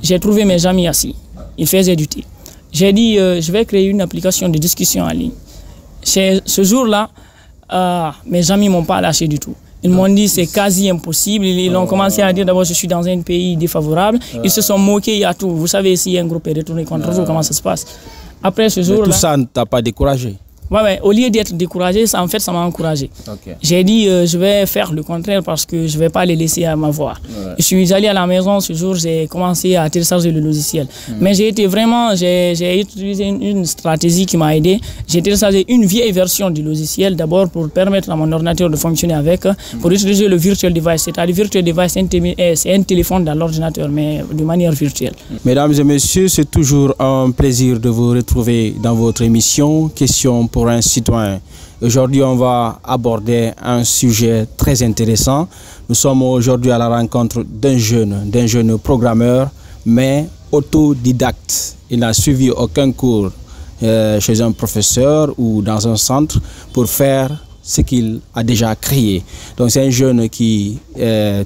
J'ai trouvé mes amis assis. Ils faisaient du thé. J'ai dit, je vais créer une application de discussion en ligne. Ce jour-là, mes amis ne m'ont pas lâché du tout. Ils m'ont dit c'est quasi impossible. Ils ont commencé à dire d'abord je suis dans un pays défavorable. Ils se sont moqués, il y a tout. Vous savez, si un groupe est retourné contre vous, comment ça se passe. Après ce jour-là. Tout ça ne t'a pas découragé? Ouais, au lieu d'être découragé, ça m'a encouragé. J'ai dit, je vais faire le contraire parce que je ne vais pas les laisser à m'avoir. Je suis allé à la maison ce jour, j'ai commencé à télécharger le logiciel. Mais j'ai utilisé une stratégie qui m'a aidé. J'ai téléchargé une vieille version du logiciel d'abord pour permettre à mon ordinateur de fonctionner avec, pour utiliser le virtual device. C'est-à-dire le virtual device, c'est un téléphone dans l'ordinateur, mais de manière virtuelle. Mesdames et messieurs, c'est toujours un plaisir de vous retrouver dans votre émission Question pour un citoyen. Aujourd'hui, on va aborder un sujet très intéressant. Nous sommes aujourd'hui à la rencontre d'un jeune programmeur, mais autodidacte. Il n'a suivi aucun cours chez un professeur ou dans un centre pour faire ce qu'il a déjà créé. Donc c'est un jeune qui,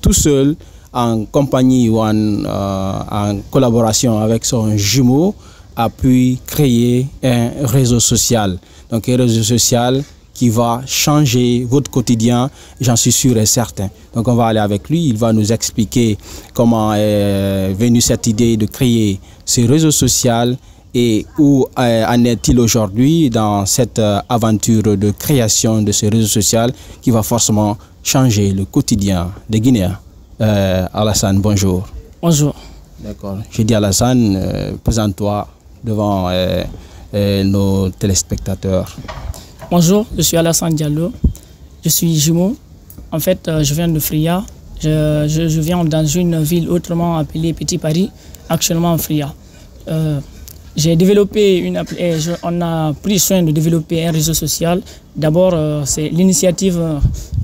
tout seul, en compagnie ou en collaboration avec son jumeau, a pu créer un réseau social. Donc un réseau social qui va changer votre quotidien, j'en suis sûr et certain. Donc on va aller avec lui, il va nous expliquer comment est venue cette idée de créer ce réseau social et où en est-il aujourd'hui dans cette aventure de création de ce réseau social qui va forcément changer le quotidien des Guinéens. Alassane, bonjour. Bonjour. D'accord. Je dis Alassane, présente-toi devant nos téléspectateurs. Bonjour, je suis Alassane Diallo, je suis jumeau. En fait, je viens de Fria. Je viens dans une ville autrement appelée Petit Paris, actuellement en Fria. J'ai développé on a pris soin de développer un réseau social. D'abord, c'est l'initiative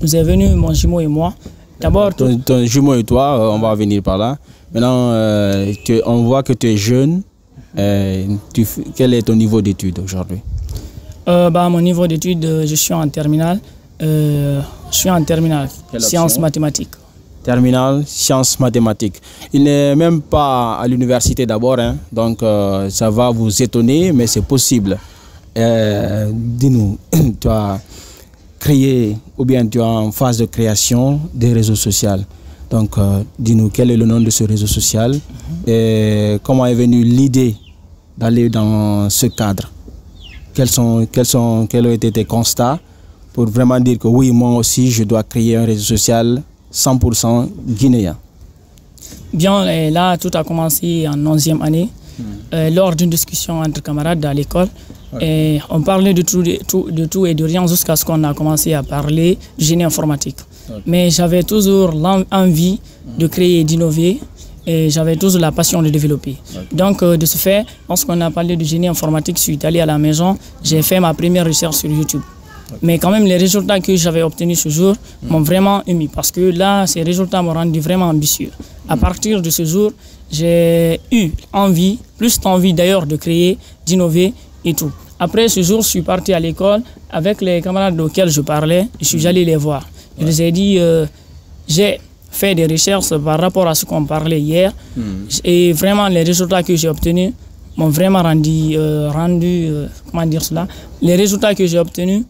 nous est venue, mon jumeau et moi. D'abord, ton jumeau et toi, on va venir par là. Maintenant, on voit que tu es jeune. Quel est ton niveau d'études aujourd'hui? Mon niveau d'études, je suis en terminale. Sciences mathématiques. Terminale, sciences mathématiques. Il n'est même pas à l'université d'abord, hein, donc ça va vous étonner, mais c'est possible. Dis-nous, tu as créé, ou bien tu es en phase de création des réseaux sociaux. Donc, dis-nous, quel est le nom de ce réseau social et comment est venue l'idée d'aller dans ce cadre? Quels ont été tes constats pour vraiment dire que oui, moi aussi, je dois créer un réseau social 100% guinéen? Bien, là, tout a commencé en 11e année, lors d'une discussion entre camarades à l'école. Et on parlait de tout et de rien jusqu'à ce qu'on a commencé à parler du génie informatique. Mais j'avais toujours l'envie de créer, d'innover. Et j'avais toujours la passion de développer. Donc, de ce fait, lorsqu'on a parlé du génie informatique, je suis allé à la maison, j'ai fait ma première recherche sur YouTube. Mais quand même, les résultats que j'avais obtenus ce jour m'ont vraiment ému parce que là, ces résultats m'ont rendu vraiment ambitieux. À partir de ce jour, j'ai eu envie, plus d'envie d'ailleurs de créer, d'innover et tout. Après ce jour, je suis parti à l'école avec les camarades auxquels je parlais, je suis allé les voir. Je les ai dit, j'ai fait des recherches par rapport à ce qu'on parlait hier et vraiment les résultats que j'ai obtenus m'ont vraiment rendu comment dire cela, les résultats que j'ai obtenus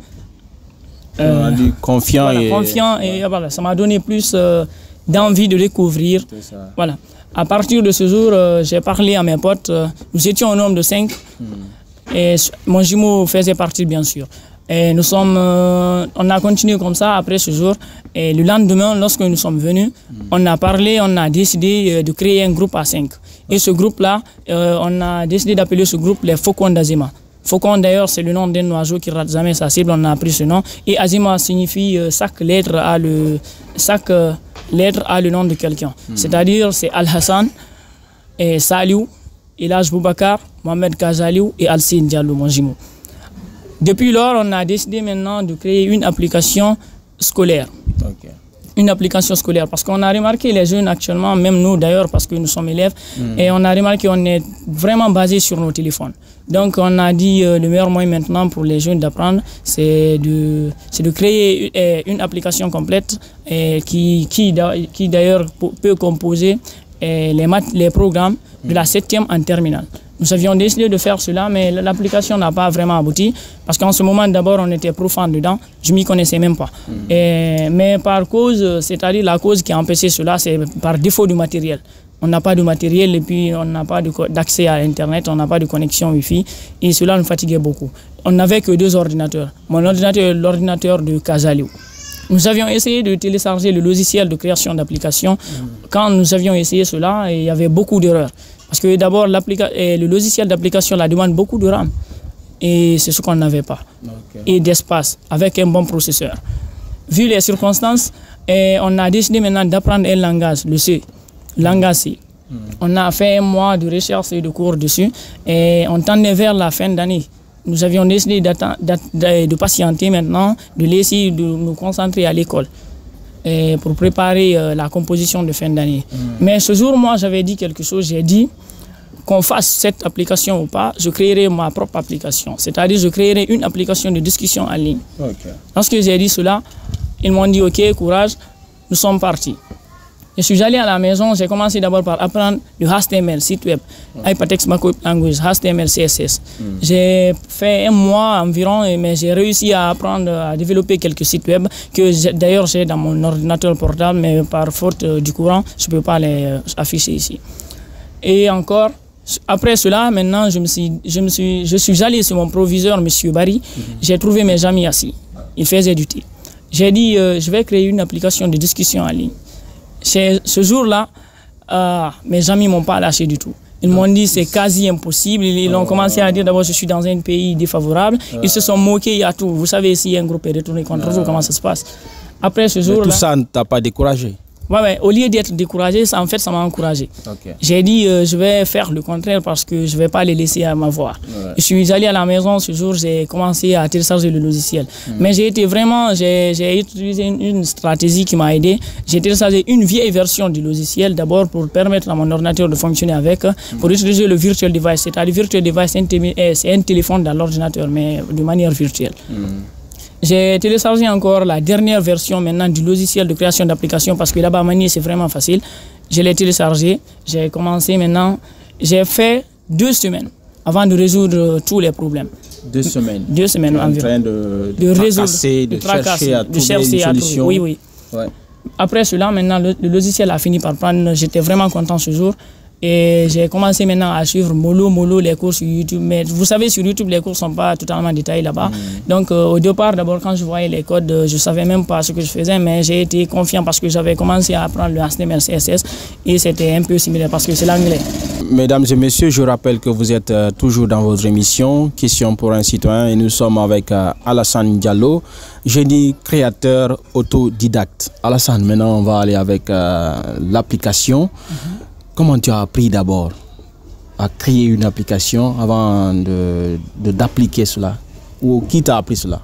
confiant, voilà, confiant et voilà, ça m'a donné plus d'envie de découvrir. Voilà. À partir de ce jour, j'ai parlé à mes potes, nous étions un nombre de 5 et mon jumeau faisait partie bien sûr. Et on a continué comme ça après ce jour. Et le lendemain, lorsque nous sommes venus, on a parlé, on a décidé de créer un groupe à 5. Et ce groupe-là, on a décidé d'appeler ce groupe les Faucons d'Azima. Faucon d'ailleurs, c'est le nom d'un oiseau qui rate jamais sa cible, on a pris ce nom. Et Azima signifie chaque lettre a le nom de quelqu'un. C'est-à-dire, c'est Al-Hassan, et Saliou, Elhaj Boubacar, Mohamed Kazaliou et Alcine Diallo, mon jumeau. Depuis lors, on a décidé maintenant de créer une application scolaire. Une application scolaire, parce qu'on a remarqué les jeunes actuellement, même nous d'ailleurs, parce que nous sommes élèves, et on a remarqué qu'on est vraiment basé sur nos téléphones. Donc on a dit le meilleur moyen maintenant pour les jeunes d'apprendre, c'est de créer une application complète qui d'ailleurs peut composer les programmes de la 7e en terminale. Nous avions décidé de faire cela, mais l'application n'a pas vraiment abouti. Parce qu'en ce moment, d'abord, on était profond dedans. Je ne m'y connaissais même pas. Mais par cause, c'est-à-dire la cause qui a empêché cela, c'est par défaut de matériel. On n'a pas de matériel et puis on n'a pas d'accès à Internet, on n'a pas de connexion Wi-Fi. Et cela nous fatiguait beaucoup. On n'avait que 2 ordinateurs. Mon ordinateur et l'ordinateur de Kazaliou. Nous avions essayé de télécharger le logiciel de création d'application. Quand nous avions essayé cela, il y avait beaucoup d'erreurs. Parce que d'abord, le logiciel d'application la demande beaucoup de RAM. Et c'est ce qu'on n'avait pas. Et d'espace, avec un bon processeur. Vu les circonstances, on a décidé maintenant d'apprendre un langage, le C. Langage C. On a fait un mois de recherche et de cours dessus. Et on tendait vers la fin d'année. Nous avions décidé de patienter maintenant, de laisser de nous concentrer à l'école. Pour préparer la composition de fin d'année. Mais ce jour, moi, j'avais dit quelque chose. J'ai dit qu'on fasse cette application ou pas, je créerai ma propre application. C'est-à-dire, je créerai une application de discussion en ligne. Lorsque j'ai dit cela, ils m'ont dit, OK, courage, nous sommes partis. Je suis allé à la maison, j'ai commencé d'abord par apprendre le HTML, site web, Hypertext Markup Language, HTML, CSS. J'ai fait un mois environ, mais j'ai réussi à apprendre à développer quelques sites web que d'ailleurs j'ai dans mon ordinateur portable, mais par faute du courant, je ne peux pas les afficher ici. Et encore, après cela, maintenant, je suis allé sur mon proviseur, M. Barry, j'ai trouvé mes amis assis. Ils faisaient du thé. J'ai dit, je vais créer une application de discussion en ligne. Ce jour-là, mes amis ne m'ont pas lâché du tout. Ils m'ont dit c'est quasi impossible. Ils ont commencé à dire d'abord je suis dans un pays défavorable. Ils se sont moqués, il y a tout. Vous savez, si un groupe est retourné contre vous, comment ça se passe. Après ce jour-là. Tout ça ne t'a pas découragé? Ouais, au lieu d'être découragé, ça m'a encouragé. J'ai dit, je vais faire le contraire parce que je ne vais pas les laisser à m'avoir. Je suis allé à la maison ce jour, j'ai commencé à télécharger le logiciel. Mais j'ai utilisé une stratégie qui m'a aidé. J'ai téléchargé une vieille version du logiciel, d'abord pour permettre à mon ordinateur de fonctionner avec, pour utiliser le virtual device. C'est-à-dire, virtual device, c'est un téléphone dans l'ordinateur, mais de manière virtuelle. J'ai téléchargé encore la dernière version maintenant du logiciel de création d'application parce que là-bas, manier, c'est vraiment facile. Je l'ai téléchargé, j'ai commencé maintenant. J'ai fait 2 semaines avant de résoudre tous les problèmes. 2 semaines? 2 semaines environ. En train de résoudre, de chercher à trouver une solution. Oui. Après cela, maintenant, le logiciel a fini par prendre. J'étais vraiment content ce jour. Et j'ai commencé maintenant à suivre mollo les cours sur YouTube. Mais vous savez, sur YouTube, les cours ne sont pas totalement détaillés là-bas. Donc au départ, d'abord, quand je voyais les codes, je ne savais même pas ce que je faisais. Mais j'ai été confiant parce que j'avais commencé à apprendre le HTML, CSS. Et c'était un peu similaire parce que c'est l'anglais. Mesdames et messieurs, je rappelle que vous êtes toujours dans votre émission « Question pour un citoyen » et nous sommes avec Alassane Diallo, génie créateur autodidacte. Alassane, maintenant on va aller avec l'application. Comment tu as appris d'abord à créer une application avant d'appliquer cela? Ou qui t'a appris cela?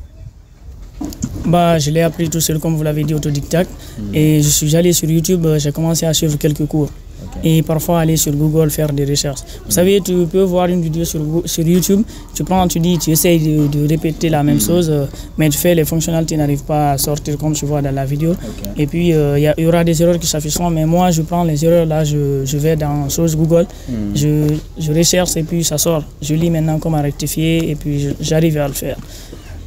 Je l'ai appris tout seul, comme vous l'avez dit, autodidacte. Et je suis allé sur YouTube, j'ai commencé à suivre quelques cours. Et parfois aller sur Google faire des recherches. Vous savez, tu peux voir une vidéo sur YouTube, tu essayes de répéter la même chose, mais tu fais les fonctionnalités n'arrivent pas à sortir comme tu vois dans la vidéo. Et puis il y aura des erreurs qui s'afficheront, mais moi je prends les erreurs là, je vais dans Google, je recherche et puis ça sort. Je lis maintenant comment rectifier et puis j'arrive à le faire.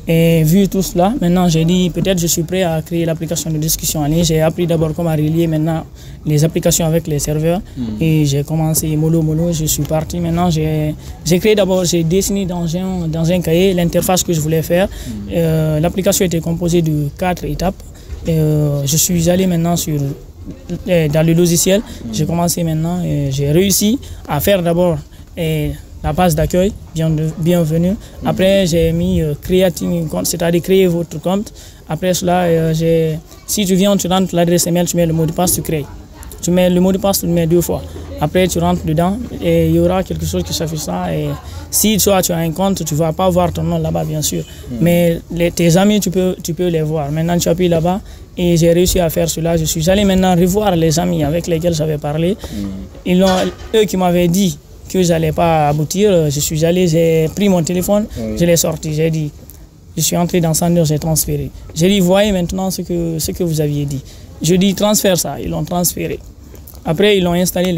Et vu tout cela, maintenant j'ai dit peut-être je suis prêt à créer l'application de discussion en ligne. J'ai appris d'abord comment relier maintenant les applications avec les serveurs. Et j'ai commencé mollo, je suis parti. Maintenant j'ai créé d'abord, j'ai dessiné dans un cahier l'interface que je voulais faire. L'application était composée de 4 étapes. Je suis allé maintenant dans le logiciel. J'ai commencé maintenant et j'ai réussi à faire d'abord la page d'accueil, bienvenue. Après, j'ai mis créating un compte, c'est-à-dire créer votre compte. Après cela, si tu viens, tu rentres l'adresse email, tu mets le mot de passe, tu crées. Tu mets le mot de passe, tu le mets 2 fois. Après, tu rentres dedans et il y aura quelque chose qui s'affiche ça. Et si tu as un compte, tu ne vas pas voir ton nom là-bas, bien sûr. Mais tes amis, tu peux les voir. Maintenant, tu appuies là-bas et j'ai réussi à faire cela. Je suis allé maintenant revoir les amis avec lesquels j'avais parlé. Eux qui m'avaient dit que je n'allais pas aboutir, je suis allé, j'ai pris mon téléphone, je l'ai sorti, j'ai dit, je suis entré dans Sender, j'ai transféré. J'ai dit, voyez maintenant ce que vous aviez dit. Je dis, transfère ça, ils l'ont transféré. Après, ils ont installé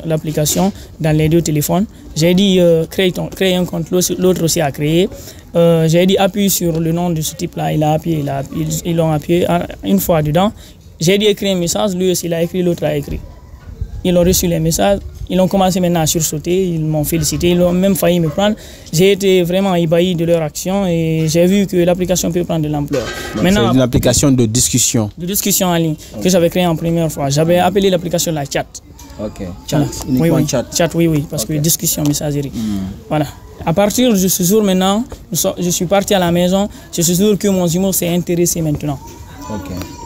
l'application dans les deux téléphones. J'ai dit crée un compte, l'autre aussi a créé. J'ai dit appuie sur le nom de ce type-là, il a appuyé, ils l'ont appuyé une fois dedans. J'ai dit écrire un message, lui aussi il a écrit, l'autre a écrit. Ils ont reçu les messages, ils ont commencé maintenant à sursauter, ils m'ont félicité, ils ont même failli me prendre. J'ai été vraiment ébahi de leur action et j'ai vu que l'application peut prendre de l'ampleur. C'est une application de discussion. De discussion en ligne que j'avais créée en première fois. J'avais appelé l'application la chat. Ok, chat, voilà. Oui, chat. Chat, oui, parce que discussion, messagerie. Voilà. À partir de ce jour maintenant, je suis parti à la maison. C'est ce jour que mon jumeau s'est intéressé maintenant.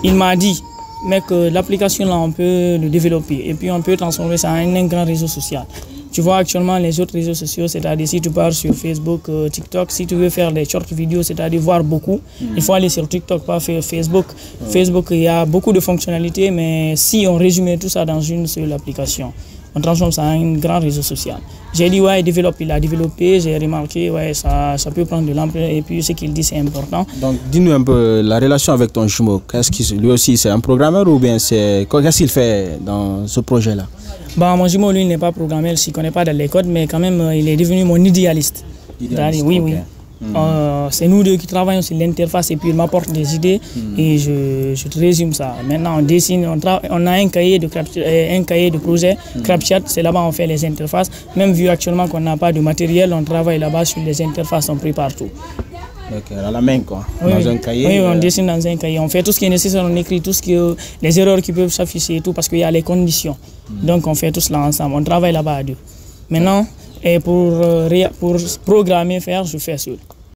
Il m'a dit, mec, l'application là, on peut le développer et puis on peut transformer ça en un grand réseau social. Tu vois actuellement les autres réseaux sociaux, c'est-à-dire si tu pars sur Facebook, TikTok, si tu veux faire des short vidéos, c'est-à-dire voir beaucoup, il faut aller sur TikTok, pas faire Facebook. Facebook, il y a beaucoup de fonctionnalités, mais si on résumait tout ça dans une seule application, on transforme ça en un grand réseau social. J'ai dit, ouais, il a développé, j'ai remarqué, ouais, ça peut prendre de l'ampleur et puis ce qu'il dit, c'est important. Donc, dis-nous un peu la relation avec ton jumeau. Lui aussi, c'est un programmeur ou bien qu'est-ce qu'il fait dans ce projet-là? Mon jumeau, lui, il n'est pas programmeur, je ne connais pas dans les codes, mais quand même, il est devenu mon idéaliste. Oui, oui. C'est nous deux qui travaillons sur l'interface et puis il m'apporte des idées et je te résume ça. Maintenant on dessine, on a un cahier de projet, CrapChat, c'est là-bas on fait les interfaces. Même vu actuellement qu'on n'a pas de matériel, on travaille là-bas sur les interfaces, on prépare tout. À la main quoi, dans un cahier. Oui, on dessine dans un cahier, on fait tout ce qui est nécessaire, on écrit tout ce les erreurs qui peuvent s'afficher et tout parce qu'il y a les conditions. Donc on fait tout cela ensemble, on travaille là-bas à deux. Maintenant, et pour programmer, je fais seul.